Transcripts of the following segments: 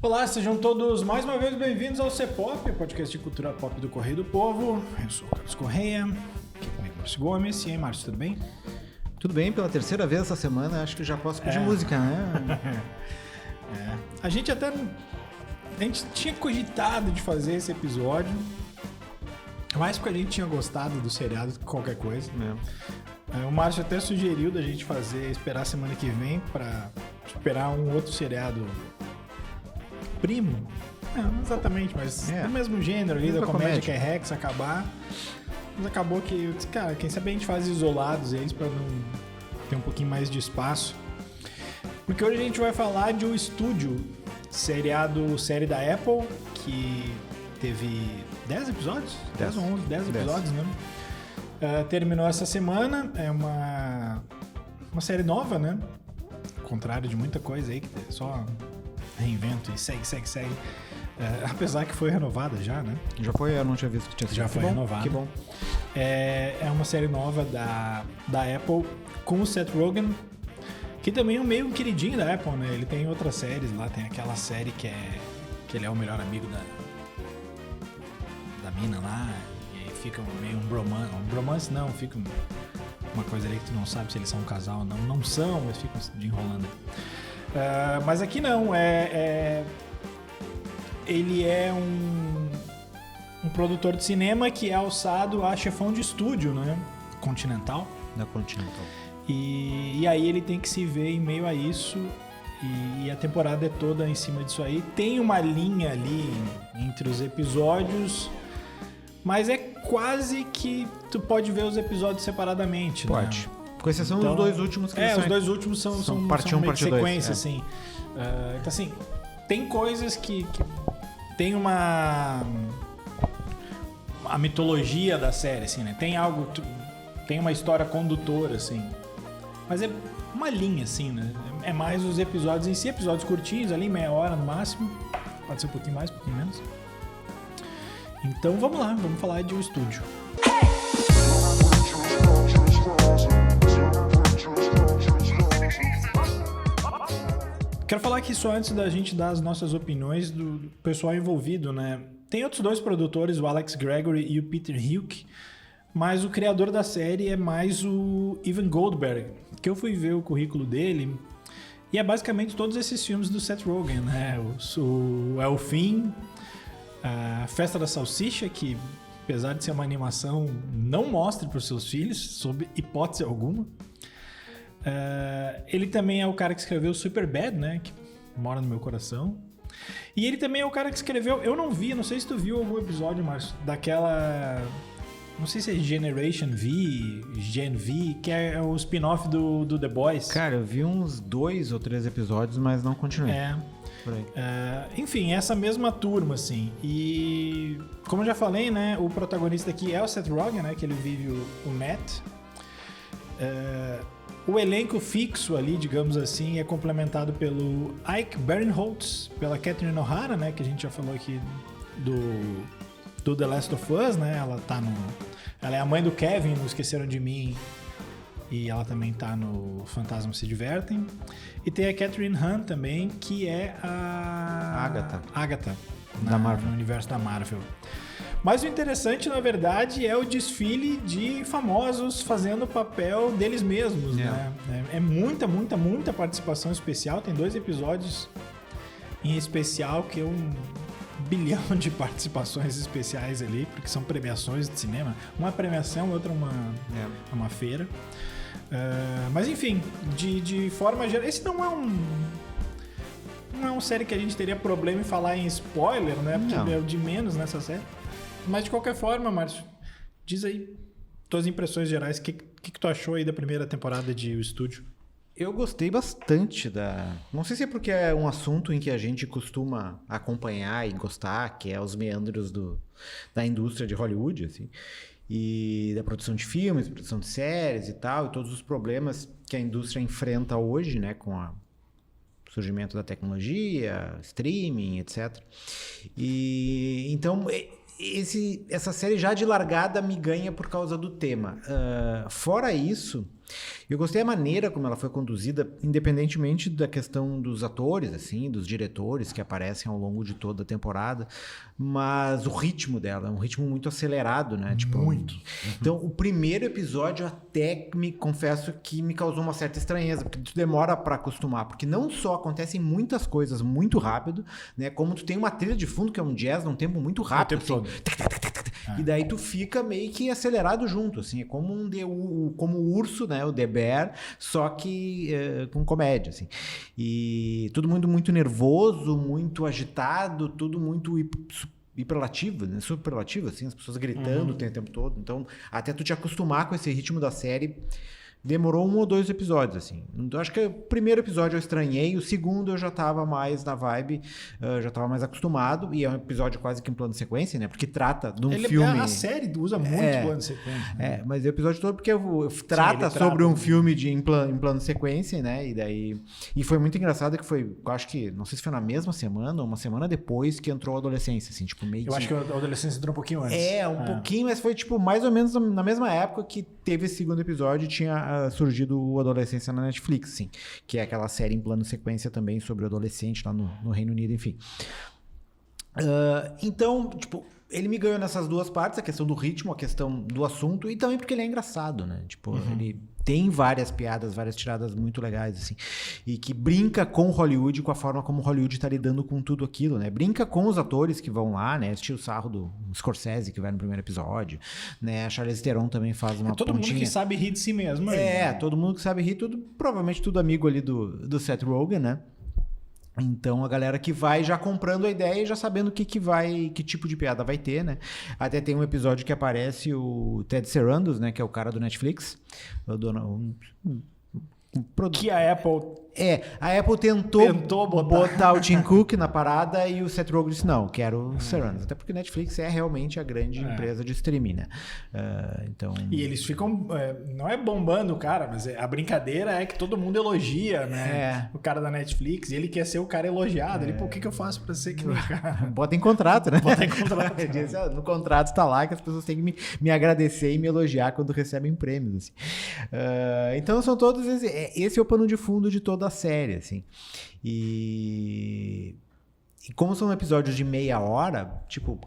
Olá, sejam todos mais uma vez bem-vindos ao C-Pop, podcast de cultura pop do Correio do Povo. Eu sou o Carlos Correia, aqui comigo Márcio Gomes. E aí, Márcio, tudo bem? Tudo bem, pela terceira vez essa semana, acho que já posso pedir música, né? A gente tinha cogitado de fazer esse episódio, mais porque a gente tinha gostado do seriado que qualquer coisa. O Márcio até sugeriu da gente esperar a semana que vem pra esperar um outro seriado primo. Não exatamente, mas do mesmo gênero ali, da comédia que é Rex, acabar. Mas acabou que eu disse, cara, quem sabe a gente faz isolados eles pra não ter um pouquinho mais de espaço. Porque hoje a gente vai falar de O Estúdio, série da Apple, que teve 10 episódios? 10 ou 11, 10 episódios, né? Terminou essa semana, é uma série nova, né? Ao contrário de muita coisa aí, que só reinvento e segue. Apesar que foi renovada já, né? Já foi? Eu não tinha visto que tinha sido. Já foi renovada. Que bom. É uma série nova da Apple com o Seth Rogen, que também é um meio queridinho da Apple, né? Ele tem outras séries lá, tem aquela série que ele é o melhor amigo da mina lá, e aí fica meio um bromance não, fica uma coisa ali que tu não sabe se eles são um casal ou não. Não são, mas ficam se enrolando. Mas aqui não, ele é um produtor de cinema que é alçado a chefão de estúdio, né? Continental. Da Continental. E aí ele tem que se ver em meio a isso, e a temporada é toda em cima disso aí. Tem uma linha ali entre os episódios, mas é quase que tu pode ver os episódios separadamente, Pode. Né? Com exceção dos dois últimos que os dois últimos são parte 1, parte 2. Sequência, assim. Então, assim, tem coisas que tem a mitologia da série, assim, né? Tem uma história condutora, assim. Mas é uma linha, assim, né? É mais os episódios em si, episódios curtinhos, ali, meia hora no máximo. Pode ser um pouquinho mais, um pouquinho menos. Então, vamos lá, vamos falar de O Estúdio. Quero falar aqui só antes da gente dar as nossas opiniões do pessoal envolvido, né? Tem outros dois produtores, o Alex Gregory e o Peter Hilke, mas o criador da série é mais o Evan Goldberg, que eu fui ver o currículo dele, e é basicamente todos esses filmes do Seth Rogen, né? O É o Fim, a Festa da Salsicha, que apesar de ser uma animação, não mostre para os seus filhos, sob hipótese alguma. Ele também é o cara que escreveu Superbad, né? Que mora no meu coração. E ele também é o cara que escreveu... Eu não vi, não sei se tu viu algum episódio, Márcio, daquela... Não sei se é Generation V, Gen V, que é o spin-off do The Boys. Cara, eu vi uns 2 ou 3 episódios, mas não continuei. Por aí. Enfim, essa mesma turma, assim. E como eu já falei, né? O protagonista aqui é o Seth Rogen, né? Que ele vive o Matt. O elenco fixo ali, digamos assim, é complementado pelo Ike Barinholtz, pela Catherine O'Hara, né, que a gente já falou aqui do The Last of Us, né? Ela é a mãe do Kevin, no Esqueceram de Mim, e ela também tá no Fantasmas Se Divertem. E tem a Catherine Hahn também, que é a Agatha da Marvel. No universo da Marvel. Mas o interessante, na verdade, é o desfile de famosos fazendo o papel deles mesmos, né? É muita participação especial. Tem 2 episódios em especial que é 1 bilhão de participações especiais ali, porque são premiações de cinema. Uma premiação, outra uma feira. Mas enfim, de forma geral, esse não é uma série que a gente teria problema em falar em spoiler, né? Porque é o de menos nessa série. Mas de qualquer forma, Márcio, diz aí tuas impressões gerais. O que tu achou aí da primeira temporada de O Estúdio? Eu gostei bastante Não sei se é porque é um assunto em que a gente costuma acompanhar e gostar, que é os meandros da indústria de Hollywood, assim, e da produção de filmes, produção de séries e tal, e todos os problemas que a indústria enfrenta hoje, né, com o surgimento da tecnologia, streaming, etc. E então... essa série já de largada me ganha por causa do tema. Fora isso, Eu gostei da maneira como ela foi conduzida, independentemente da questão dos atores, assim, dos diretores que aparecem ao longo de toda a temporada, mas o ritmo dela é um ritmo muito acelerado, né? Tipo, muito. Então, o primeiro episódio até me confesso que me causou uma certa estranheza, porque tu demora pra acostumar, porque não só acontecem muitas coisas muito rápido, né? Como tu tem uma trilha de fundo que é um jazz num tempo muito rápido. O tempo E daí tu fica meio que acelerado junto, assim, é como como o urso, né, o The Bear, só que com comédia, assim. E todo mundo muito nervoso, muito agitado, tudo muito hiperlativo, né, superlativo, assim, as pessoas gritando o tempo todo. Então, até tu te acostumar com esse ritmo da série, demorou 1 ou 2 episódios, assim. Então, acho que o primeiro episódio eu estranhei, o segundo eu já tava mais na vibe, já tava mais acostumado, e é um episódio quase que em plano de sequência, né? Porque trata de um filme... A série usa muito plano de sequência. Né? mas é o episódio todo porque trata sobre um filme em plano de sequência, né? E foi muito engraçado que foi, eu acho que, não sei se foi na mesma semana ou uma semana depois que entrou a adolescência, assim, tipo, meio Eu acho que a adolescência entrou um pouquinho antes. Pouquinho, mas foi, tipo, mais ou menos na mesma época que teve esse segundo episódio e tinha surgido o Adolescência na Netflix, assim, que é aquela série em plano sequência também sobre o adolescente lá no Reino Unido, enfim. Então, tipo, ele me ganhou nessas duas partes, a questão do ritmo, a questão do assunto, e também porque ele é engraçado, né? Tipo, ele tem várias piadas, várias tiradas muito legais, assim, e que brinca com Hollywood, com a forma como Hollywood tá lidando com tudo aquilo, né? Brinca com os atores que vão lá, né? Tira o sarro do Scorsese, que vai no primeiro episódio, né? A Charlize Theron também faz uma todo pontinha. mundo que sabe rir de si mesmo. Todo mundo que sabe rir, provavelmente tudo amigo ali do Seth Rogen, né? Então, a galera que vai já comprando a ideia e já sabendo que tipo de piada vai ter, né? Até tem um episódio que aparece o Ted Sarandos, né? Que é o cara do Netflix. Que a Apple... a Apple tentou botar o Tim Cook na parada e o Seth Rogen disse, não, quero o Sarandos. Até porque o Netflix é realmente a grande empresa de streaming, né? Então... E eles ficam... não é bombando o cara, mas a brincadeira é que todo mundo elogia, né? O cara da Netflix, e ele quer ser o cara elogiado. Ele, pô, o que eu faço pra ser que o cara... Bota em contrato, né? Bota em contrato. No contrato tá lá que as pessoas têm que me agradecer e me elogiar quando recebem prêmios, assim. Então, são todos... Esse é o pano de fundo de toda a série, assim. E como são episódios de meia hora, tipo,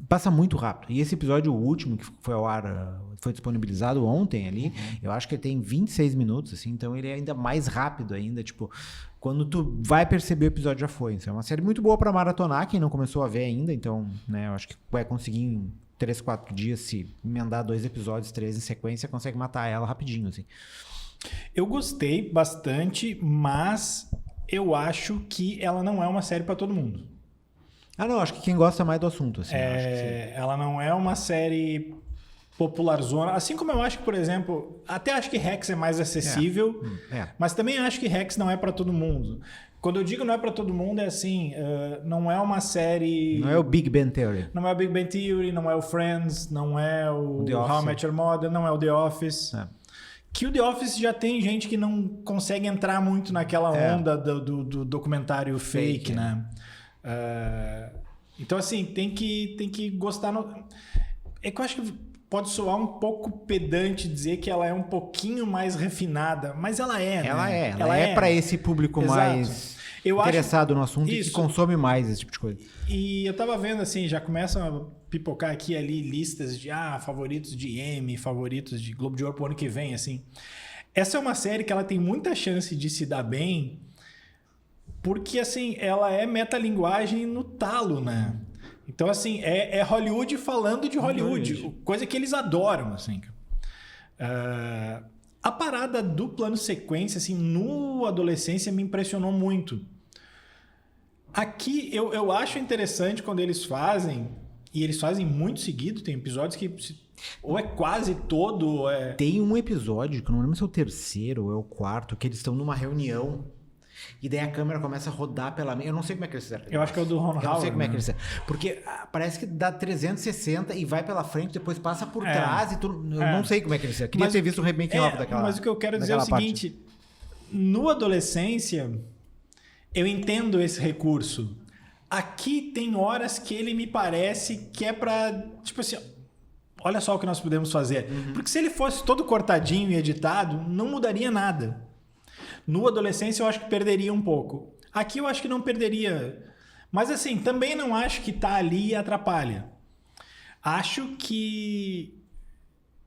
passa muito rápido. E esse episódio, o último, que foi ao ar, foi disponibilizado ontem ali, eu acho que ele tem 26 minutos, assim, então ele é ainda mais rápido ainda, tipo, quando tu vai perceber o episódio já foi. Então, é uma série muito boa pra maratonar, quem não começou a ver ainda, então, né, eu acho que vai conseguir em 3, 4 dias, se emendar 2 episódios, 3 em sequência, consegue matar ela rapidinho, assim. Eu gostei bastante, mas eu acho que ela não é uma série pra todo mundo. Não, acho que quem gosta mais do assunto, assim. Ela não é uma série popularzona. Assim como eu acho que, por exemplo, até acho que Rex é mais acessível, mas também acho que Rex não é pra todo mundo. Quando eu digo não é pra todo mundo, é assim, não é uma série... Não é o Big Bang Theory. Não é o Big Bang Theory, não é o Friends, não é o How I Met Your Mother, não é o The Office. Que o The Office já tem gente que não consegue entrar muito naquela onda do documentário fake, né? Então, assim, tem que gostar... É que eu acho que pode soar um pouco pedante dizer que ela é um pouquinho mais refinada, mas ela é, né? Ela é para esse público mais interessado no assunto e que consome mais esse tipo de coisa. E eu tava vendo, assim, já começam a pipocar aqui e ali listas de favoritos de Emmy, favoritos de Globo de Ouro pro ano que vem, assim. Essa é uma série que ela tem muita chance de se dar bem porque, assim, ela é metalinguagem no talo, né? Então, assim, é Hollywood falando de Hollywood, coisa que eles adoram, assim. A parada do plano sequência, assim, no Adolescência me impressionou muito. Aqui, eu acho interessante quando eles fazem, e eles fazem muito seguido, tem episódios que ou é quase todo... Tem um episódio, que eu não lembro se é o terceiro ou é o quarto, que eles estão numa reunião e daí a câmera começa a rodar pela... Eu não sei como é que eles fizeram. Eu acho que é o do Ron Howard. Eu não sei como é que eles fizeram. Porque parece que dá 360 e vai pela frente, depois passa por trás e tudo. Eu não sei como é que eles fizeram. Queria ter visto o remake daquela. Mas o que eu quero dizer é o seguinte: no Adolescência, eu entendo esse recurso. Aqui tem horas que ele me parece que é pra, tipo assim, olha só o que nós podemos fazer. Porque se ele fosse todo cortadinho e editado, não mudaria nada. No Adolescência eu acho que perderia um pouco. Aqui eu acho que não perderia. Mas assim, também não acho que tá ali e atrapalha. Acho que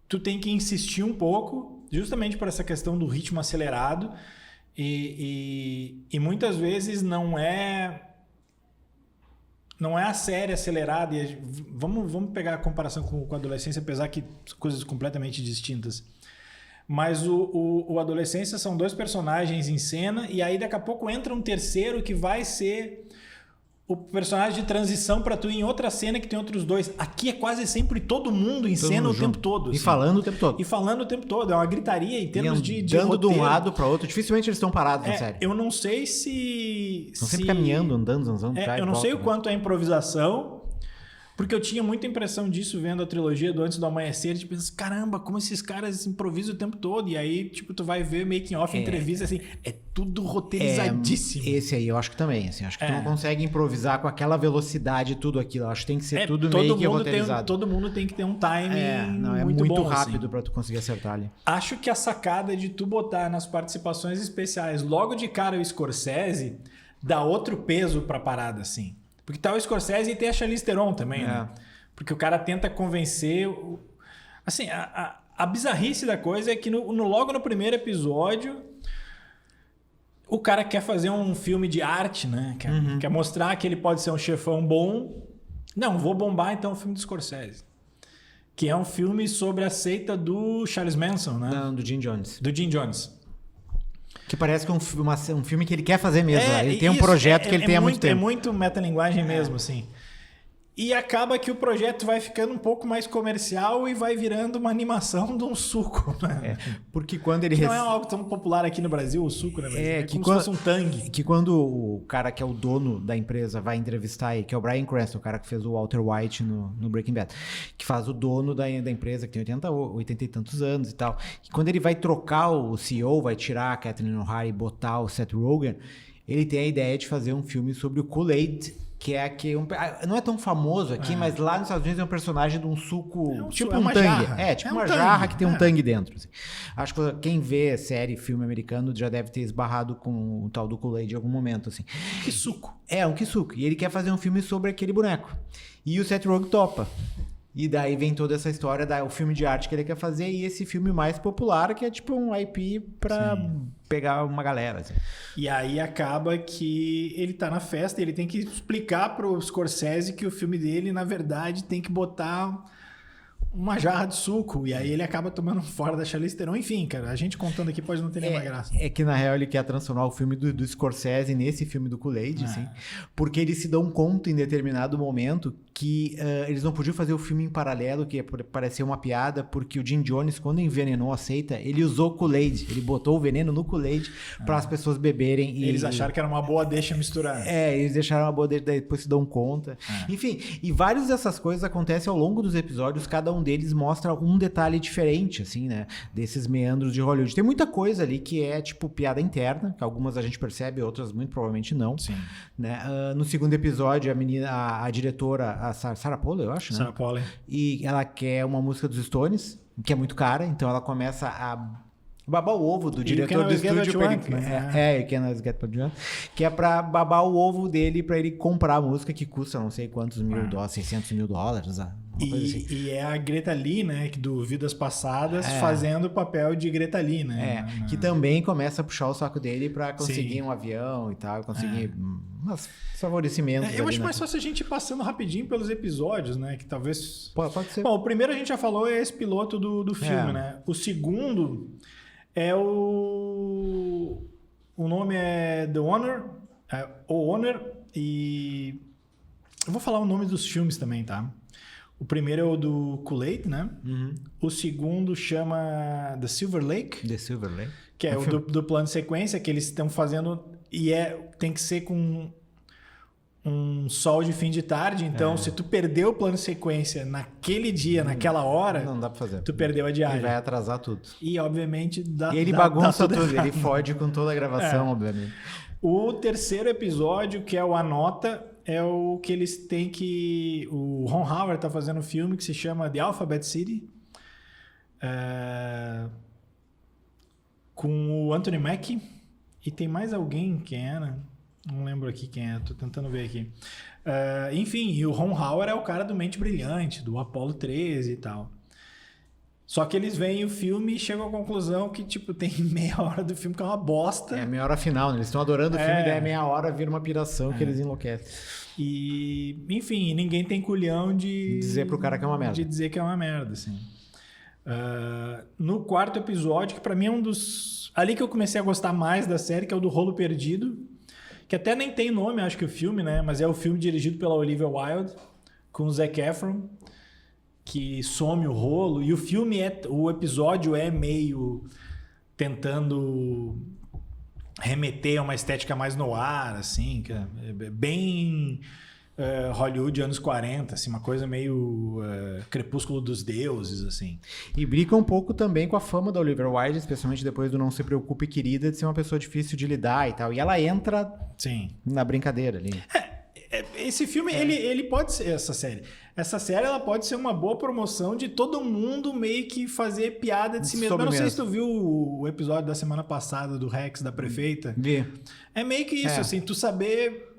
tu tem que insistir um pouco, justamente por essa questão do ritmo acelerado. E muitas vezes não é a série acelerada. Vamos pegar a comparação com a Adolescência, apesar que são coisas completamente distintas. Mas o Adolescência são 2 personagens em cena, e aí daqui a pouco entra um terceiro que vai ser o personagem de transição para tu ir em outra cena que tem outros 2. Aqui é quase sempre todo mundo em cena o tempo todo. E falando o tempo todo. E falando o tempo todo. É uma gritaria em termos de andando de um roteiro. lado para outro. Dificilmente eles estão parados na série. Eu não sei se... Estão sempre caminhando, andando, zanzando. eu não sei o quanto é improvisação, porque eu tinha muita impressão disso vendo a trilogia do Antes do Amanhecer, de pensar, caramba, como esses caras improvisam o tempo todo. E aí, tipo, tu vai ver making off, entrevista, assim, é tudo roteirizadíssimo. Esse aí eu acho que também, assim, acho que tu não consegue improvisar com aquela velocidade tudo aquilo. Acho que tem que ser tudo meio que roteirizado. Todo mundo tem que ter um timing muito bom, rápido assim. pra tu conseguir acertar ali. Acho que a sacada de tu botar nas participações especiais logo de cara o Scorsese dá outro peso pra parada, assim. Porque tá o Scorsese e tem a Charlize Theron também, né? Porque o cara tenta convencer... Assim, a bizarrice da coisa é que logo no primeiro episódio o cara quer fazer um filme de arte, né? Quer mostrar que ele pode ser um chefão bom. Não, vou bombar então o filme do Scorsese. Que é um filme sobre a seita do Charles Manson, né? Não, do Jim Jones. Do Jim Jones. Que parece que é um filme que ele quer fazer mesmo. Ele tem um projeto que ele tem há muito tempo. É muito metalinguagem mesmo, assim. E acaba que o projeto vai ficando um pouco mais comercial e vai virando uma animação de um suco. Né? Porque quando ele... Não é algo tão popular aqui no Brasil, o suco, né? É como se fosse um tangue. Que quando o cara que é o dono da empresa vai entrevistar ele, que é o Bryan Cranston, o cara que fez o Walter White no Breaking Bad, que faz o dono da empresa, que tem 80 e tantos anos e tal. E quando ele vai trocar o CEO, vai tirar a Catherine O'Hara e botar o Seth Rogen, ele tem a ideia de fazer um filme sobre o Kool-Aid, que é aqui não é tão famoso aqui, mas lá nos Estados Unidos é um personagem de um suco, tipo um tangue. Jarra. Tipo uma jarra que tem um tangue dentro. Assim. Acho que quem vê série, filme americano já deve ter esbarrado com o tal do Kool-Aid em algum momento. Assim. Que suco. Um que suco. E ele quer fazer um filme sobre aquele boneco. E o Seth Rogen topa. E daí vem toda essa história o filme de arte que ele quer fazer e esse filme mais popular, que é tipo um IP pra pegar uma galera. Assim. E aí acaba que ele tá na festa e ele tem que explicar pro Scorsese que o filme dele, na verdade, tem que botar uma jarra de suco. E aí ele acaba tomando fora da Charlize Theron. Enfim, cara, a gente contando aqui pode não ter nenhuma graça. É que, na real, ele quer transformar o filme do Scorsese nesse filme do Kool-Aid, assim, porque eles se dão conta em determinado momento que eles não podiam fazer o filme em paralelo, que parecia uma piada, porque o Jim Jones, quando envenenou a seita, ele usou Kool-Aid. Ele botou o veneno no Kool-Aid para as pessoas beberem. E eles acharam que era uma boa deixa misturar. Eles deixaram uma boa deixa, depois se dão conta. Enfim, e várias dessas coisas acontecem ao longo dos episódios, cada um deles mostra um detalhe diferente, assim, né? Desses meandros de Hollywood. Tem muita coisa ali que é, tipo, piada interna, que algumas a gente percebe, outras muito provavelmente não. Sim. Né? No segundo episódio, a diretora, a Sarah Polley, eu acho, né? Sarah Polley. E ela quer uma música dos Stones, que é muito cara, então ela começa a babar o ovo do diretor do estúdio pra ele, que é pra babar o ovo dele pra ele comprar a música que custa não sei quantos mil dólares, $600 mil, uma coisa assim. E é a Greta Lee, né, do Vidas Passadas, fazendo o papel de Greta Lee, né? Que também começa a puxar o saco dele pra conseguir um avião e tal, conseguir uns favorecimentos. Eu acho mais fácil a gente ir passando rapidinho pelos episódios, né, que talvez... Pode ser. Bom, o primeiro a gente já falou, é esse piloto do filme, né? O segundo é o nome é The Honor, o Honor, e eu vou falar o nome dos filmes também, tá? O primeiro é o do Kool-Aid, né? O segundo chama The Silver Lake. The Silver Lake. Que é o do plano de sequência, que eles estão fazendo... E tem que ser com um sol de fim de tarde. Então, se tu perdeu o plano de sequência naquele dia, naquela hora... Não dá pra fazer. Tu perdeu a diária. E vai atrasar tudo. E, obviamente, ele bagunça tudo. Ele fode com toda a gravação, obviamente. O terceiro episódio, que é o Anota, é o que eles têm que... O Ron Howard tá fazendo um filme que se chama The Alphabet City. Com o Anthony Mackie. E tem mais alguém, quem era? Não lembro aqui quem é, tô tentando ver aqui. Enfim, e o Ron Howard é o cara do Mente Brilhante, do Apollo 13 e tal. Só que eles veem o filme e chegam à conclusão que, tipo, tem meia hora do filme que é uma bosta. É a meia hora final, né? Eles estão adorando o filme, daí meia hora vira uma piração que eles enlouquecem. E, enfim, ninguém tem culhão de... dizer pro cara que é uma merda. De dizer que é uma merda, assim. No quarto episódio, que pra mim é um dos... Ali que eu comecei a gostar mais da série, que é o do Rolo Perdido, que até nem tem nome, acho que o filme, né? Mas é o filme dirigido pela Olivia Wilde, com o Zac Efron, que some o rolo, e o episódio é meio tentando remeter a uma estética mais no ar, assim, que é bem Hollywood anos 40, assim, uma coisa meio Crepúsculo dos Deuses, assim. E brinca um pouco também com a fama da Olivia Wilde, especialmente depois do Não Se Preocupe, Querida, de ser uma pessoa difícil de lidar e tal. E ela entra na brincadeira ali. Esse filme, ele pode ser essa série. Essa série, ela pode ser uma boa promoção de todo mundo meio que fazer piada de si mesmo. Eu não sei se tu viu o episódio da semana passada do Rex, da prefeita. Vi. É meio que isso, assim, tu saber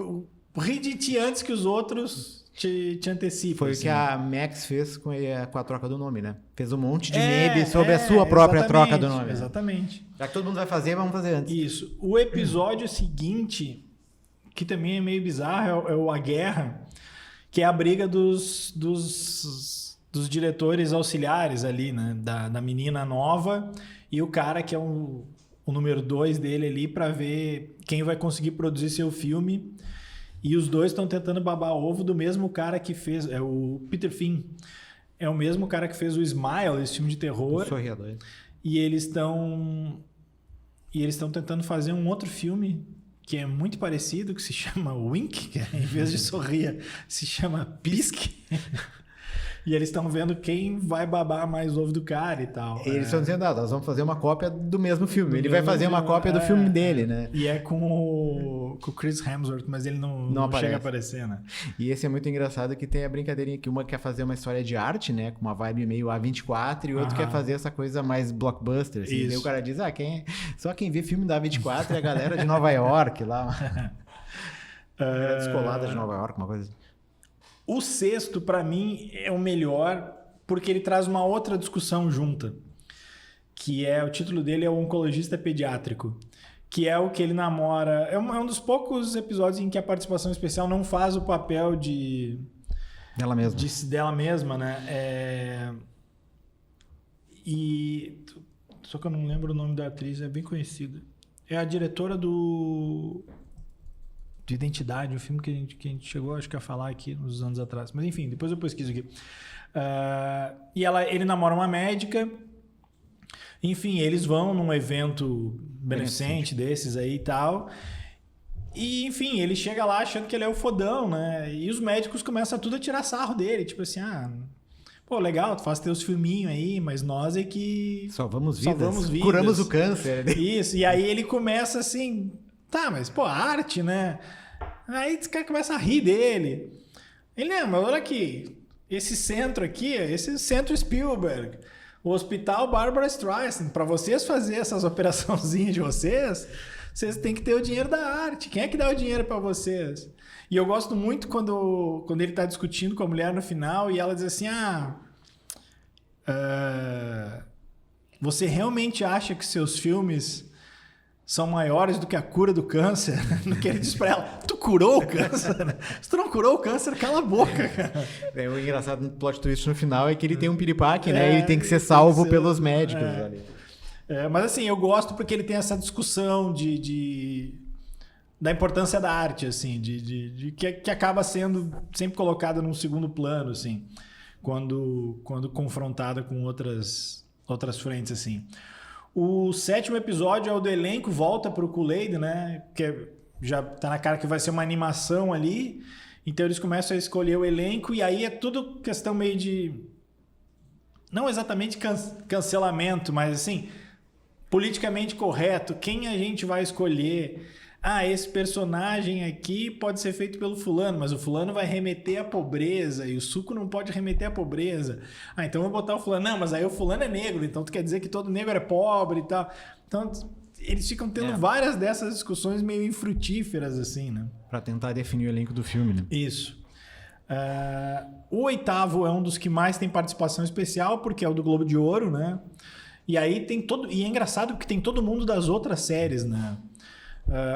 rir de ti antes que os outros te antecipam. Foi assim. O que a Max fez com a troca do nome, né? Fez um monte de meme sobre a sua própria troca do nome. Exatamente. Já que todo mundo vai fazer, vamos fazer antes. Isso. O episódio seguinte, que também é meio bizarro, é o A Guerra, que é a briga dos diretores auxiliares ali, né? Da menina nova e o cara que é o número 2 dele ali, para ver quem vai conseguir produzir seu filme. E os dois estão tentando babar ovo do mesmo cara que fez... É o Peter Finn. É o mesmo cara que fez o Smile, esse filme de terror. O Sorriador. E eles estão tentando fazer um outro filme que é muito parecido, que se chama Wink, que em vez de sorria, se chama Pisque. E eles estão vendo quem vai babar mais ovo do cara e tal. E eles estão dizendo, nós vamos fazer uma cópia do mesmo filme. Ele vai fazer uma cópia do filme dele, né? E é com o Chris Hemsworth, mas ele não chega a aparecer, né? E esse é muito engraçado, que tem a brincadeirinha que uma quer fazer uma história de arte, né? Com uma vibe meio A24, e o outro quer fazer essa coisa mais blockbuster. Assim. E aí o cara diz, só quem vê filme da A24 é a galera de Nova York lá. Descolada de Nova York, uma coisa assim. O sexto, pra mim, é o melhor porque ele traz uma outra discussão junta, que o título dele é O Oncologista Pediátrico, que é o que ele namora... É um dos poucos episódios em que a participação especial não faz o papel dela mesma. Dela mesma, né? Só que eu não lembro o nome da atriz, é bem conhecida. É a diretora de Identidade, um filme que a gente chegou, acho que a falar aqui uns anos atrás. Mas enfim, depois eu pesquiso aqui. E ele namora uma médica. Enfim, eles vão num evento beneficente desses aí e tal. E, enfim, ele chega lá achando que ele é o fodão, né? E os médicos começam tudo a tirar sarro dele. Tipo assim, pô, legal, tu faz teus filminhos aí, mas nós é que... Salvamos vidas. Curamos o câncer. Isso, e aí ele começa assim... Tá, mas, pô, arte, né? Aí os caras começam a rir dele. Ele, mas olha aqui, esse centro aqui, esse é o Centro Spielberg, o Hospital Barbara Streisand. Para vocês fazerem essas operaçãozinhas de vocês têm que ter o dinheiro da arte. Quem é que dá o dinheiro para vocês? E eu gosto muito quando ele tá discutindo com a mulher no final e ela diz assim, você realmente acha que seus filmes... são maiores do que a cura do câncer? No que ele diz pra ela, tu curou o câncer? Se tu não curou o câncer, cala a boca, cara. O engraçado no plot twist no final é que ele tem um piripaque, né? Ele tem que ser salvo pelos médicos ali. Mas assim, eu gosto porque ele tem essa discussão da importância da arte, assim, que acaba sendo sempre colocada num segundo plano, assim, quando confrontada com outras frentes, assim. O sétimo episódio é o do elenco, volta pro Kool-Aid, né? Que já tá na cara que vai ser uma animação ali. Então eles começam a escolher o elenco e aí é tudo questão meio de... Não exatamente cancelamento, mas assim, politicamente correto. Quem a gente vai escolher? esse personagem aqui pode ser feito pelo fulano, mas o fulano vai remeter à pobreza e o suco não pode remeter à pobreza. Então vou botar o fulano. Não, mas aí o fulano é negro, então tu quer dizer que todo negro é pobre e tal. Então eles ficam tendo várias dessas discussões meio infrutíferas, assim, né? Pra tentar definir o elenco do filme, né? Isso. O 8º é um dos que mais tem participação especial, porque é o do Globo de Ouro, né? E aí tem todo... E é engraçado porque tem todo mundo das outras séries, né?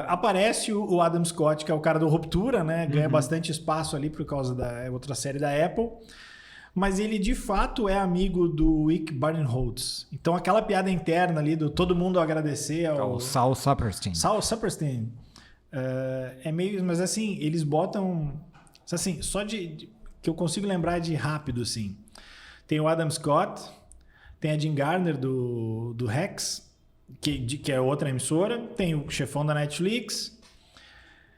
Aparece o Adam Scott, que é o cara do Ruptura, né? Ganha bastante espaço ali por causa da outra série da Apple. Mas ele, de fato, é amigo do Rick Barinholtz. Então, aquela piada interna ali do todo mundo agradecer ao... O Saul Saperstein. Saul Saperstein. É meio... Mas, assim, eles botam... Assim, só que eu consigo lembrar de rápido, assim. Tem o Adam Scott, tem a Jean Garner do Rex, que é outra emissora, tem o chefão da Netflix,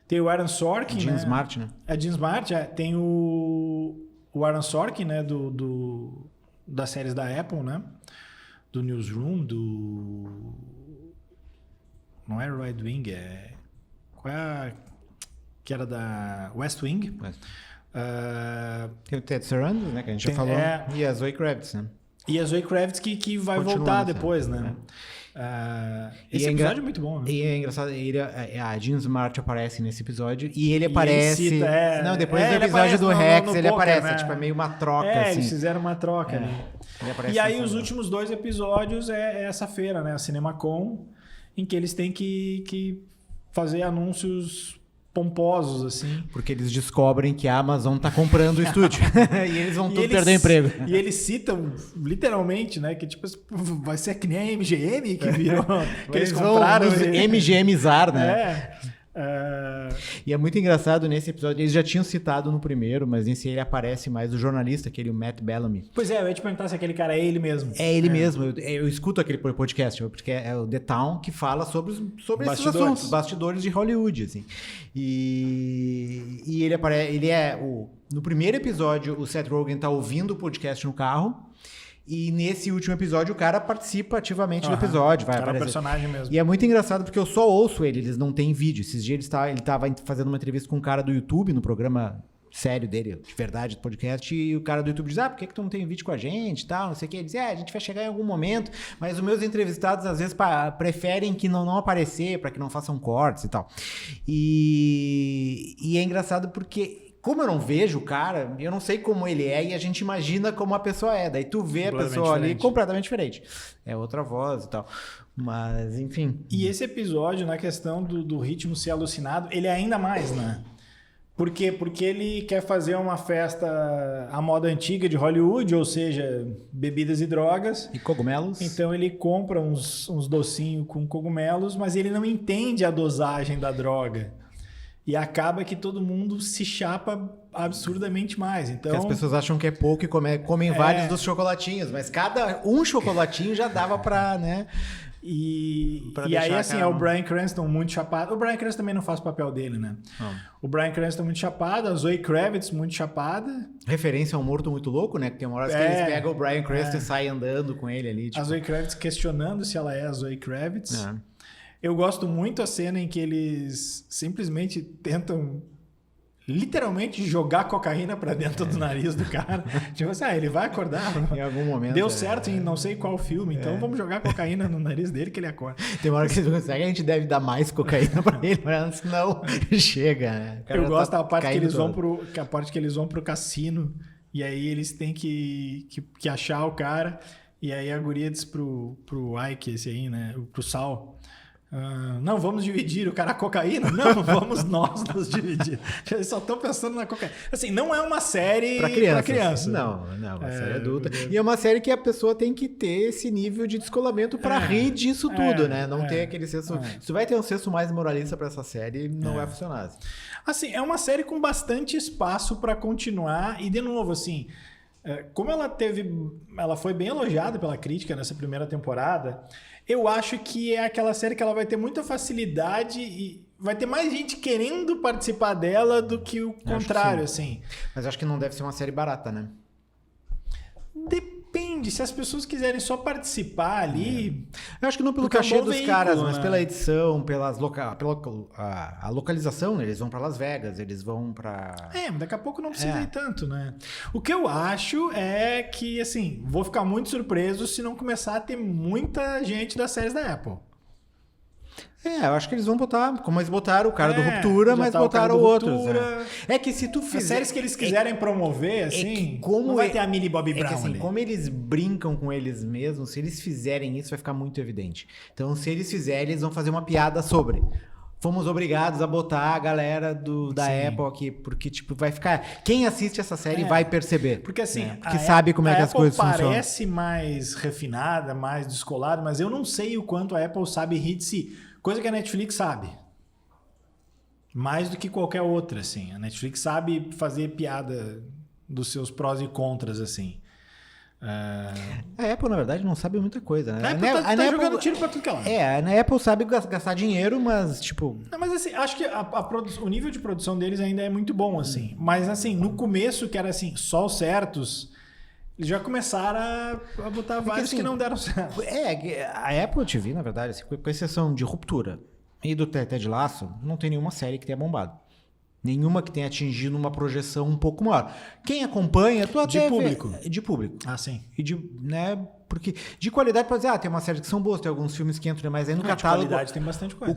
tem o Aaron Sorkin, Jean Smart, né? É Jean Smart, tem o Aaron Sorkin, né, das séries da Apple, né? Do Newsroom, não é Red Wing, qual é que era da West Wing. Tem o Ted Sarandos, né? Que a gente já falou. E a Zoe Kravitz, né? E a Zoe Kravitz que vai voltar depois, né? Esse episódio é muito bom, né? E é engraçado, a Jean Smart aparece nesse episódio e ele aparece... Ele cita, não, depois do episódio do Rex, ele poker, aparece, né? tipo, é meio uma troca, assim. Eles fizeram uma troca ali. E aí os últimos 2 episódios é essa feira, né? A CinemaCon, em que eles têm que fazer anúncios pomposos, assim. Porque eles descobrem que a Amazon tá comprando o estúdio. E eles vão tudo perder emprego. E eles citam, literalmente, né? Que tipo, vai ser que nem a MGM que virou... que eles compraram. MGMizar, né? E é muito engraçado nesse episódio. Eles já tinham citado no primeiro, mas nesse ele aparece mais o jornalista, aquele Matt Bellamy. Pois é, eu ia te perguntar se aquele cara é ele mesmo. É ele mesmo. Eu escuto aquele podcast, porque é o The Town que fala sobre esses assuntos, bastidores de Hollywood, assim. E ele aparece. No primeiro episódio, o Seth Rogen tá ouvindo o podcast no carro. E nesse último episódio o cara participa ativamente do episódio. Vai aparecer. É o personagem mesmo. E é muito engraçado porque eu só ouço eles não têm vídeo. Esses dias ele tava fazendo uma entrevista com um cara do YouTube no programa sério dele, de verdade, do podcast, e o cara do YouTube diz, por que tu não tem vídeo com a gente e tal, não sei o que. Ele diz, a gente vai chegar em algum momento, mas os meus entrevistados às vezes preferem que não aparecer, para que não façam cortes e tal. E é engraçado porque... Como eu não vejo o cara, eu não sei como ele é e a gente imagina como a pessoa é. Daí tu vê a pessoa ali completamente diferente. É outra voz e tal. Mas, enfim. E esse episódio, na questão do ritmo ser alucinado, ele é ainda mais, né? Por quê? Porque ele quer fazer uma festa à moda antiga de Hollywood, ou seja, bebidas e drogas. E cogumelos. Então ele compra uns docinhos com cogumelos, mas ele não entende a dosagem da droga. E acaba que todo mundo se chapa absurdamente mais. Então, porque as pessoas acham que é pouco e comem vários dos chocolatinhos, mas cada chocolatinho já dava pra, né? E aí, assim, é o Bryan Cranston muito chapado. O Bryan Cranston também não faz o papel dele, né? O Bryan Cranston muito chapado, a Zoe Kravitz muito chapada. Referência a um morto muito louco, né? Que tem uma hora que eles pegam o Bryan Cranston e saem andando com ele ali. Tipo... A Zoe Kravitz questionando se ela é a Zoe Kravitz. Eu gosto muito a cena em que eles simplesmente tentam literalmente jogar cocaína pra dentro do nariz do cara. Tipo assim, ele vai acordar. Em algum momento. Deu certo em não sei qual filme, então vamos jogar cocaína no nariz dele que ele acorda. Tem uma hora que eles conseguem, a gente deve dar mais cocaína pra ele, mas senão chega, né? Eu gosto da parte que eles vão pro cassino e aí eles têm que achar o cara e aí a guria diz pro Ike, esse aí, né? Pro Sal. Não, vamos dividir o cara a cocaína? Não, vamos nós nos dividir. Eles só estão pensando na cocaína. Assim, não é uma série pra criança. Não, é uma série adulta. E é uma série que a pessoa tem que ter esse nível de descolamento pra rir disso tudo, né? Não ter aquele senso... Se vai ter um senso mais moralista pra essa série, não vai funcionar. Assim, é uma série com bastante espaço pra continuar. E, de novo, assim... Como ela foi bem elogiada pela crítica nessa primeira temporada, eu acho que é aquela série que ela vai ter muita facilidade e vai ter mais gente querendo participar dela do que o contrário, assim. Mas acho que não deve ser uma série barata, né? Depende. depende. Se as pessoas quiserem só participar ali... Eu acho que não pelo Porque é um cachê bom dos veículo, caras, mas né? pela edição, pela a localização, né? Eles vão pra Las Vegas, eles vão pra... mas daqui a pouco não precisa ir tanto, né? O que eu acho é que, assim, vou ficar muito surpreso se não começar a ter muita gente das séries da Apple. eu acho que eles vão botar, como eles botaram o cara do Ruptura, já mas tá o cara botaram do outros. Ruptura. É que se tu fizer... As séries que eles quiserem promover, assim, como não vai ter a Millie Bobby Brown que, assim, ali. como eles brincam com eles mesmos, se eles fizerem isso, vai ficar muito evidente. Então, se eles fizerem, eles vão fazer uma piada sobre... Fomos obrigados a botar a galera da Apple aqui, porque, tipo, vai ficar... Quem assiste essa série vai perceber. Porque, assim, porque sabe como é que as coisas funcionam. parece mais refinada, mais descolada, mas eu não sei o quanto a Apple sabe rir de si. Coisa que a Netflix sabe. Mais do que qualquer outra, assim. A Netflix sabe fazer piada dos seus prós e contras, assim. A Apple, na verdade, não sabe muita coisa, né? A Apple tá jogando tiro pra tudo que ela a Apple sabe gastar dinheiro, mas, tipo... Não, mas assim, acho que o nível de produção deles ainda é muito bom, assim. Mas, assim, no começo, que era assim, só os certos, eles já começaram a botar vários assim, que não deram certo. A Apple TV, na verdade, assim, com exceção de Ruptura e do Ted Lasso, não tem nenhuma série que tenha bombado. Nenhuma que tenha atingido uma projeção um pouco maior. Quem acompanha, tu até público? De público. Ah, sim. E né, porque de qualidade pode dizer, tem uma série que são boas, tem alguns filmes que entram, mas aí no catálogo... De qualidade tem bastante coisa.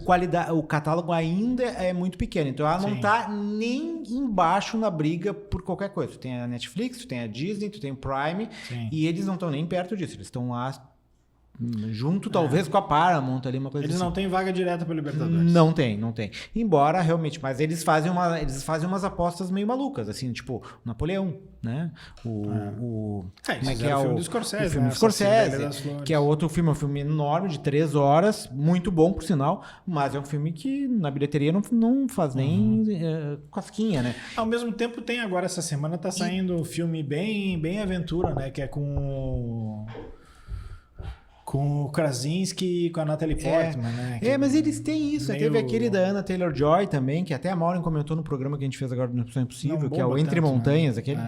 O catálogo ainda é muito pequeno, então ela não tá nem embaixo na briga por qualquer coisa. Tu tem a Netflix, tu tem a Disney, tu tem o Prime, e eles não estão nem perto disso, eles estão lá junto, talvez, com a Paramount ali, uma coisa Eles assim. não têm vaga direta para Libertadores. Não tem. Embora, realmente, mas eles fazem umas apostas meio malucas, assim, tipo, o Napoleão, né? Como é que é o filme do Scorsese, o filme né? do Scorsese, Cidade das Flores. que é outro filme, um filme enorme, de 3 horas, muito bom, por sinal, mas é um filme que na bilheteria não faz nem cosquinha, né? Ao mesmo tempo, tem agora, essa semana, tá saindo um filme bem aventura, né? Que é com o Krasinski e com a Natalie Portman, né? Mas eles têm isso. meio... Teve aquele da Anna Taylor-Joy também, que até a Maureen comentou no programa que a gente fez agora no Missão Impossível, Não que é o bomba Entre tanto, Montanhas, né? aquele.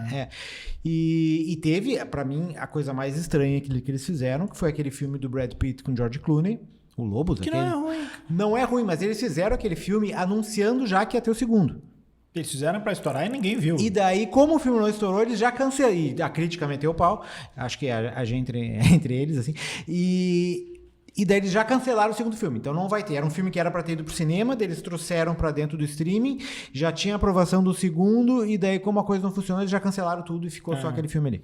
E teve, pra mim, a coisa mais estranha que eles fizeram, que foi aquele filme do Brad Pitt com George Clooney, o Lobos. Que aquele. não é ruim. Não é ruim, mas eles fizeram aquele filme anunciando já que ia ter o segundo. Eles fizeram pra estourar e ninguém viu. E daí, como o filme não estourou, eles já cancelaram. E a crítica meteu o pau. Acho que a gente entre eles, assim. E daí eles já cancelaram o segundo filme. Então não vai ter. Era um filme que era pra ter ido pro cinema, daí eles trouxeram pra dentro do streaming, já tinha aprovação do segundo, e daí, como a coisa não funcionou, eles já cancelaram tudo e ficou só aquele filme ali.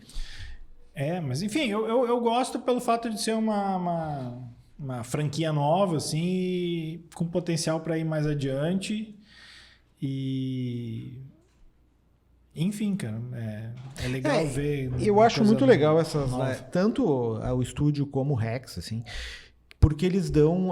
Mas enfim, eu gosto pelo fato de ser uma franquia nova, assim, com potencial pra ir mais adiante. E... Enfim, cara, é legal ver... Eu acho muito legal essas... tanto o estúdio como o Rex, assim... Porque eles dão...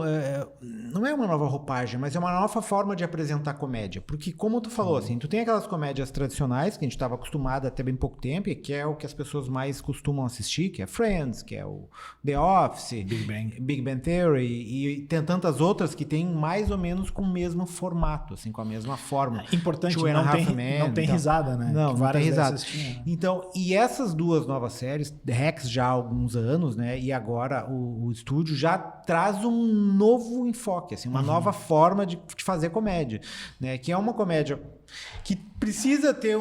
não é uma nova roupagem, mas é uma nova forma de apresentar comédia. Porque, como tu falou, assim, tu tem aquelas comédias tradicionais que a gente estava acostumado até bem pouco tempo, e que é o que as pessoas mais costumam assistir, que é Friends, que é o The Office, Big Bang Theory, e tem tantas outras que tem mais ou menos com o mesmo formato, assim, com a mesma forma. Importante, Two and a Half Men, não tem então, risada, né? Não tem risada. Tinham, né? Então, e essas duas novas séries, Rex já há alguns anos, né? E agora o estúdio já traz um novo enfoque, assim, uma nova forma de fazer comédia, né? Que é uma comédia que precisa ter,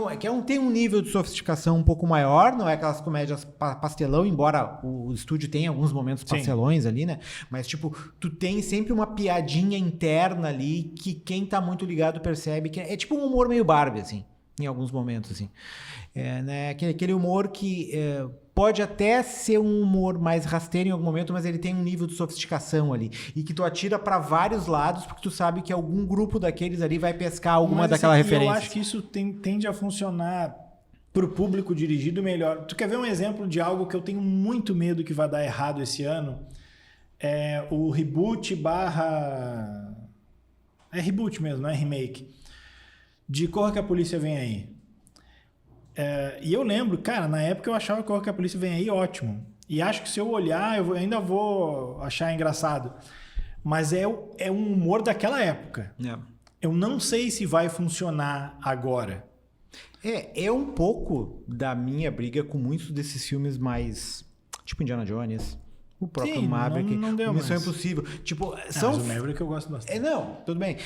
tem um nível de sofisticação um pouco maior, não é aquelas comédias pastelão, embora o estúdio tenha alguns momentos pastelões ali, né? Mas, tipo, tu tem sempre uma piadinha interna ali que quem tá muito ligado percebe que é tipo um humor meio Barbie, assim, em alguns momentos, assim. Né? Aquele humor que pode até ser um humor mais rasteiro em algum momento, mas ele tem um nível de sofisticação ali. E que tu atira para vários lados, porque tu sabe que algum grupo daqueles ali vai pescar alguma daquela referência. Eu acho que isso tende a funcionar pro público dirigido melhor. Tu quer ver um exemplo de algo que eu tenho muito medo que vai dar errado esse ano? É o reboot barra... É reboot mesmo, não é remake. De Corra que a Polícia Vem Aí. E eu lembro, cara, na época eu achava que Corra que a Polícia Vem Aí ótimo. E acho que se eu olhar, eu ainda vou achar engraçado. Mas é um humor daquela época. Eu não sei se vai funcionar agora. É um pouco da minha briga com muitos desses filmes mais... tipo Indiana Jones, o próprio Sim, Maverick, não deu Missão mais. Impossível. Tipo, Mas são... o Maverick eu gosto bastante. Não, tudo bem.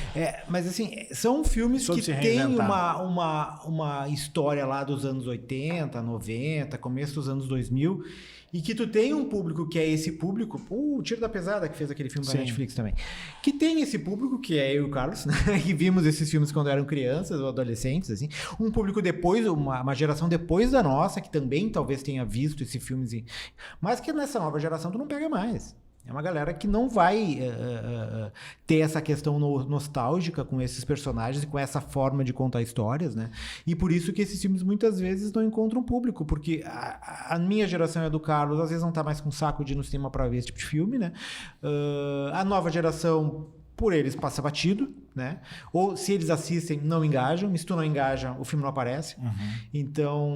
Mas assim, são filmes Soube que se têm reinventar. uma história lá dos anos 80, 90, começo dos anos 2000, e que tu tem um público que é esse público, o Tiro da Pesada, que fez aquele filme pra Sim. Netflix também, que tem esse público, que é eu e o Carlos, né? Que vimos esses filmes quando eram crianças ou adolescentes, assim. Um público depois, uma geração depois da nossa, que também talvez tenha visto esse filme, mas que nessa nova geração tu não pega mais. É uma galera que não vai ter essa questão nostálgica com esses personagens e com essa forma de contar histórias, né? E por isso que esses filmes muitas vezes não encontram público, porque a minha geração é do Carlos, às vezes não tá mais com saco de ir no cinema pra ver esse tipo de filme, né? A nova geração, por eles, passa batido, né? Ou se eles assistem, não engajam. E se tu não engaja, o filme não aparece. Então,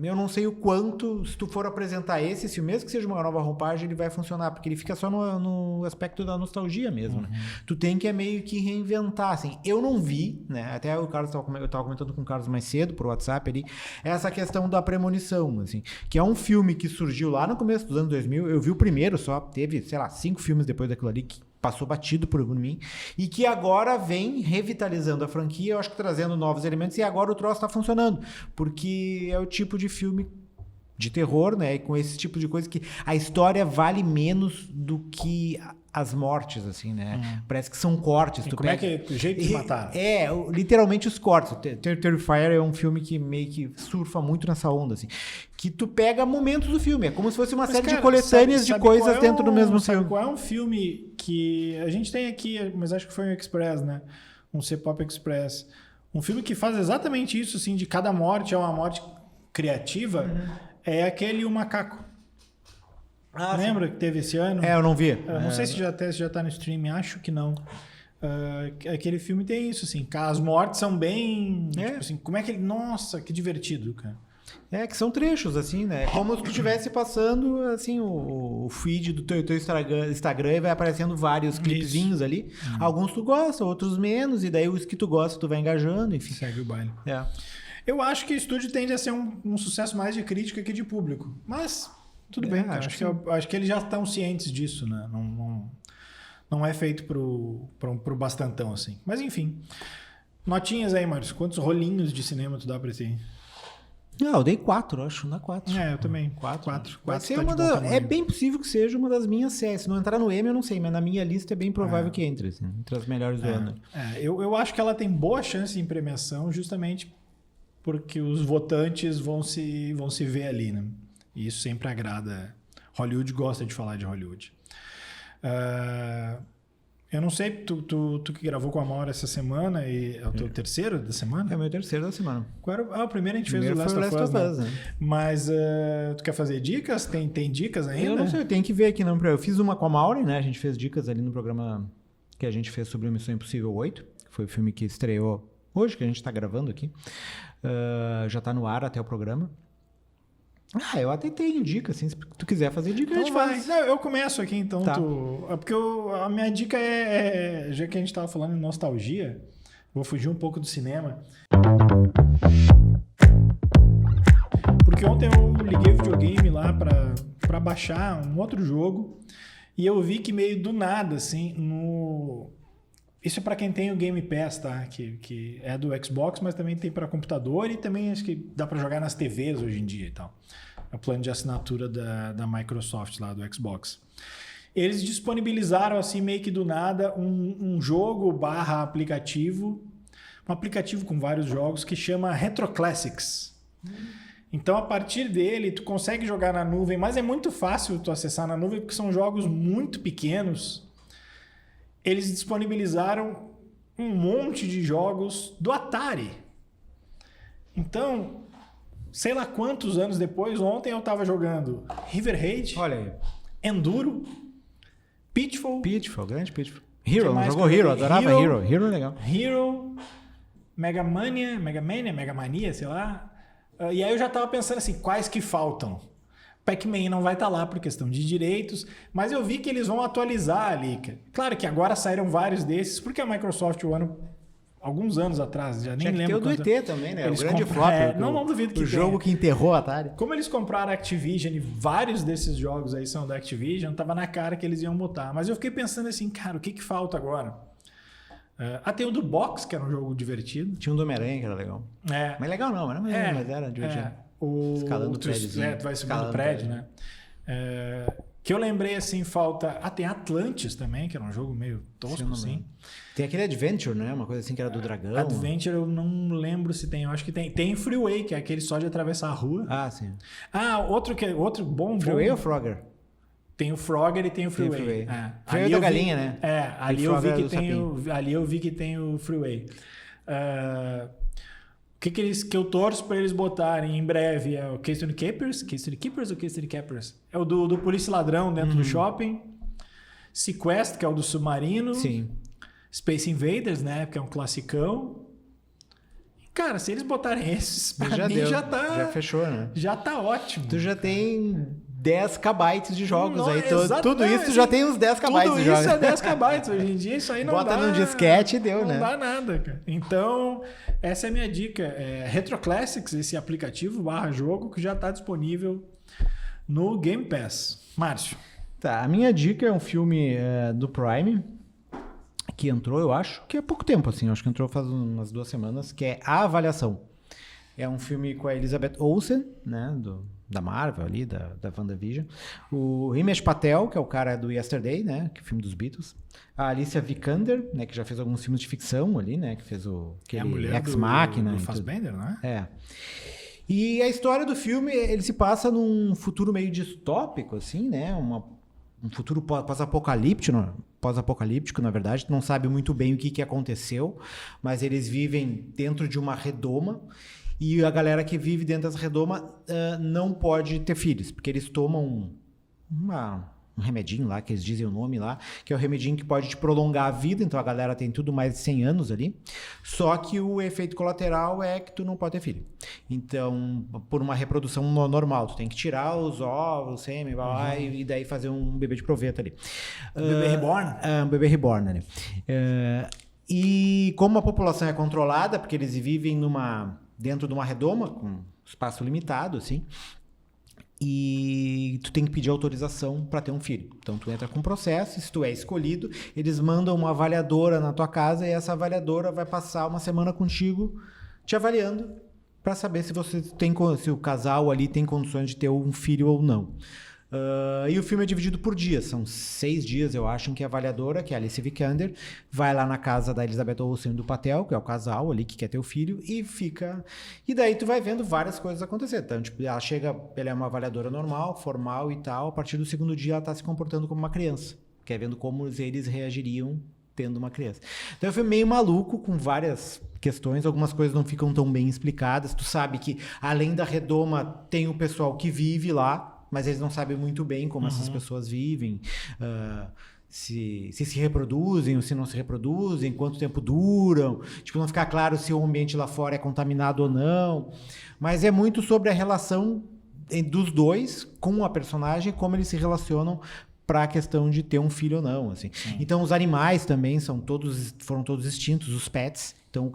eu não sei o quanto, se tu for apresentar esse filme, mesmo que seja uma nova roupagem, ele vai funcionar, porque ele fica só no aspecto da nostalgia mesmo, né? Tu tem que meio que reinventar, assim. Eu não vi, né? Até o Carlos eu tava comentando com o Carlos mais cedo, por WhatsApp ali, essa questão da premonição, assim, que é um filme que surgiu lá no começo dos anos 2000. Eu vi o primeiro só, teve, sei lá, 5 filmes depois daquilo ali que passou batido por mim, e que agora vem revitalizando a franquia, eu acho que trazendo novos elementos, e agora o troço tá funcionando, porque é o tipo de filme de terror, né, e com esse tipo de coisa que a história vale menos do que as mortes, assim, né, parece que são cortes. E como é que é o jeito de matar? Literalmente os cortes. Terrifier é um filme que meio que surfa muito nessa onda, assim, que tu pega momentos do filme, é como se fosse uma série de coletâneas de coisas dentro do mesmo filme. Qual é um filme que a gente tem aqui, mas acho que foi um Express, né? Um C-Pop Express. Um filme que faz exatamente isso, assim, de cada morte é uma morte criativa, é aquele O Macaco. Lembra que teve esse ano? Eu não vi. Eu não sei se já tá no streaming, acho que não. Aquele filme tem isso, assim, as mortes são bem... Tipo assim, como é que ele... Nossa, que divertido, cara. Que são trechos, assim, né? Como se tu estivesse passando, assim, o feed do teu Instagram e vai aparecendo vários clipezinhos ali. Alguns tu gosta, outros menos, e daí os que tu gosta tu vai engajando, enfim. Segue o baile. É. Eu acho que o estúdio tende a ser um sucesso mais de crítica que de público. Mas, tudo bem, cara. Acho que eles já estão cientes disso, né? Não é feito pro bastantão, assim. Mas, enfim. Notinhas aí, Márcio. Quantos rolinhos de cinema tu dá pra ti? Não, eu dei 4, acho. Dá 4. Eu também. 4. Vai ser é bem possível que seja uma das minhas séries. Se não entrar no M, eu não sei, mas na minha lista é bem provável que entre, assim, entre as melhores do ano. Eu acho que ela tem boa chance em premiação justamente porque os votantes vão se ver ali, né? E isso sempre agrada. Hollywood gosta de falar de Hollywood. Eu não sei, tu que gravou com a Maura essa semana, e é o teu terceiro da semana? É o meu terceiro da semana. Qual era o primeiro a gente fez o Last Last of Us, né? Mas tu quer fazer dicas? Tem dicas ainda? Eu não sei, eu tenho que ver aqui. Não, eu fiz uma com a Maura, né? A gente fez dicas ali no programa que a gente fez sobre o Missão Impossível 8, que foi o filme que estreou hoje, que a gente tá gravando aqui. Já tá no ar até o programa. Eu até tenho dica, assim, se tu quiser fazer dica, então a gente faz. Não, eu começo aqui, então. Tá. Porque a minha dica já que a gente tava falando em nostalgia, vou fugir um pouco do cinema. Porque ontem eu liguei o videogame lá pra baixar um outro jogo e eu vi que meio do nada, assim, Isso é para quem tem o Game Pass, tá? Que é do Xbox, mas também tem para computador e também acho que dá para jogar nas TVs hoje em dia e tal. É o plano de assinatura da Microsoft lá, do Xbox. Eles disponibilizaram, assim, meio que do nada, um jogo / aplicativo, um aplicativo com vários jogos que chama Retro Classics. Então, a partir dele, tu consegue jogar na nuvem, mas é muito fácil tu acessar na nuvem porque são jogos muito pequenos. Eles disponibilizaram um monte de jogos do Atari. Então, sei lá quantos anos depois, ontem eu estava jogando River Raid, Olha aí. Enduro, Pitfall, Grande Pitfall. Hero, não jogou Hero, adorava Hero. Hero é legal. Hero, Mega Mania, sei lá. E aí eu já estava pensando assim, quais que faltam? Pac-Man não vai estar lá por questão de direitos, mas eu vi que eles vão atualizar ali. Claro que agora saíram vários desses, porque a Microsoft o ano alguns anos atrás, já nem Tinha que lembro. ter o do ET também, né? O Eles grande compraram- flop. não duvido que o jogo que enterrou a Atari. Como eles compraram a Activision e vários desses jogos aí são da Activision, tava na cara que eles iam botar. Mas eu fiquei pensando assim, cara, o que falta agora? Tem o do Box, que era um jogo divertido. Tinha um do Homem-Aranha que era legal. Mas legal não, mas era divertido. Escalando o prédiozinho. Tu vai subindo o prédio, né? Que eu lembrei assim, falta... tem Atlantis também, que era um jogo meio tosco, assim. Tem aquele Adventure, né? Uma coisa assim que era do dragão. Adventure eu não lembro se tem. Eu acho que tem. Tem Freeway, que é aquele só de atravessar a rua. Sim. Outro bom... Freeway ou Frogger? Tem o Frogger e tem o Freeway. Freeway da galinha, né? Ali eu vi que tem o Freeway. O que eu torço para eles botarem em breve é o Keystone Keepers. Keystone Keepers ou Keystone Keepers? É o do polícia ladrão dentro do shopping. Sequest, que é o do submarino. Sim. Space Invaders, né? Que é um classicão. Cara, se eles botarem esses, pra mim já fechou, né? Já tá ótimo. Tu já tem 10 KB de jogos aí. Tudo isso assim, já tem uns 10 KB de jogos. Tudo isso é 10 KB. Hoje em dia isso aí não dá. Bota num disquete e deu, né? Não dá nada, cara. Então, essa é a minha dica. Retro Classics, esse aplicativo /jogo que já tá disponível no Game Pass. Márcio. Tá, a minha dica é um filme do Prime, que entrou, eu acho, que há pouco tempo, assim. Acho que entrou faz umas 2 semanas, que é A Avaliação. É um filme com a Elizabeth Olsen, né, da Marvel ali, da WandaVision. O Himesh Patel, que é o cara do Yesterday, né, que é o filme dos Beatles. A Alicia Vikander, né, que já fez alguns filmes de ficção ali, né, que fez aquele Ex Machina. Do Fassbender, não é? E a história do filme, ele se passa num futuro meio distópico, assim, né, um futuro pós-apocalíptico, na verdade. Tu não sabe muito bem o que aconteceu, mas eles vivem dentro de uma redoma. E a galera que vive dentro dessa redoma não pode ter filhos, porque eles tomam um remedinho lá, que eles dizem o nome lá, que é o remedinho que pode te prolongar a vida, então a galera tem tudo mais de 100 anos ali, só que o efeito colateral é que tu não pode ter filho. Então, por uma reprodução normal, tu tem que tirar os ovos, o sêmen, e daí fazer um bebê de proveta ali. Bebê reborn? Um bebê reborn ali. E como a população é controlada, porque eles vivem dentro de uma redoma, com espaço limitado, assim, e tu tem que pedir autorização para ter um filho. Então, tu entra com um processo, se tu é escolhido, eles mandam uma avaliadora na tua casa e essa avaliadora vai passar uma semana contigo te avaliando para saber se se o casal ali tem condições de ter um filho ou não. E o filme é dividido por dias, são 6 dias, eu acho, em que a avaliadora, que é a Alicia Vikander, vai lá na casa da Elizabeth Olsen e do Patel, que é o casal ali que quer ter o filho, e fica... E daí tu vai vendo várias coisas acontecer. Então, tipo, ela é uma avaliadora normal, formal e tal, a partir do 2º dia ela tá se comportando como uma criança, que é vendo como eles reagiriam tendo uma criança. Então eu fui meio maluco com várias questões, algumas coisas não ficam tão bem explicadas. Tu sabe que além da redoma tem o pessoal que vive lá, mas eles não sabem muito bem como essas pessoas vivem, se reproduzem ou se não se reproduzem, quanto tempo duram, tipo, não ficar claro se o ambiente lá fora é contaminado ou não, mas é muito sobre a relação dos dois com a personagem, como eles se relacionam para a questão de ter um filho ou não, assim. Então os animais também foram todos extintos, os pets. Então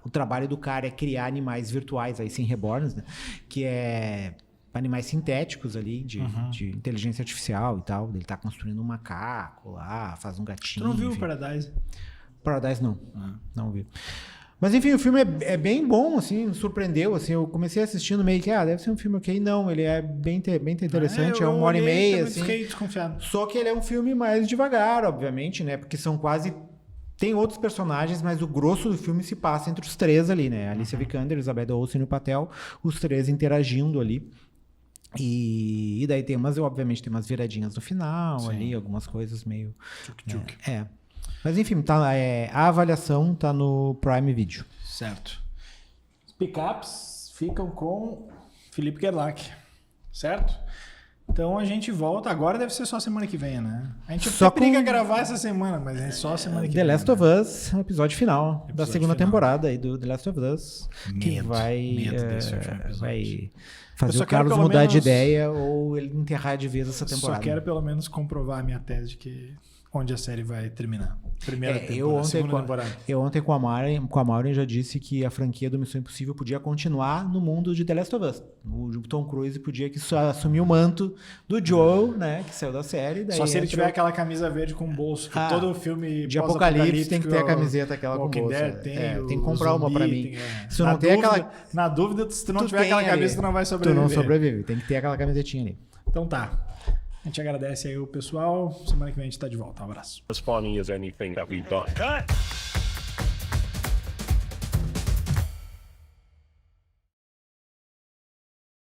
o trabalho do cara é criar animais virtuais aí sem reborns, né? Que é animais sintéticos ali, de inteligência artificial e tal. Ele tá construindo um macaco lá, faz um gatinho. Tu não viu o Paradise? Paradise não. Não vi. Mas enfim, o filme é bem bom, assim, me surpreendeu, assim, eu comecei assistindo meio que, deve ser um filme ok. Não, ele é bem interessante, é 1h30, assim. Fiquei desconfiado. Só que ele é um filme mais devagar, obviamente, né, porque são tem outros personagens, mas o grosso do filme se passa entre os 3 ali, né, Alicia Vikander, Elizabeth Olsen e o Patel, os 3 interagindo ali. E daí obviamente tem umas viradinhas no final ali, algumas coisas meio... Tchuk-tchuk. Mas enfim, a avaliação tá no Prime Video. Certo. Os pickups ficam com Felipe Gerlach, certo? Então a gente volta. Agora deve ser só semana que vem, né? A gente só briga gravar essa semana, mas é só semana que vem. The Last of Us, episódio final da segunda temporada aí do The Last of Us. Que vai fazer o Carlos mudar de ideia ou ele enterrar de vez essa temporada. Só quero pelo menos comprovar a minha tese de que onde a série vai terminar. Primeira temporada, eu segunda temporada. Eu ontem com a Maureen já disse que a franquia do Missão Impossível podia continuar no mundo de The Last of Us. O Tom Cruise podia assumir o manto do Joel, né, que saiu da série. Daí Só se ele tiver aquela camisa verde com bolso, que todo o filme de Apocalipse tem que ter a camiseta aquela com bolso. Tem que comprar uma pra mim. Se tu não tem aquela... Na dúvida, se tu não tiver aquela camisa, tu não vai sobreviver. Tu não sobrevive, tem que ter aquela camisetinha ali. Então tá. A gente agradece aí o pessoal. Semana que vem a gente tá de volta. Um abraço. As funny as anything that we've done. Cut!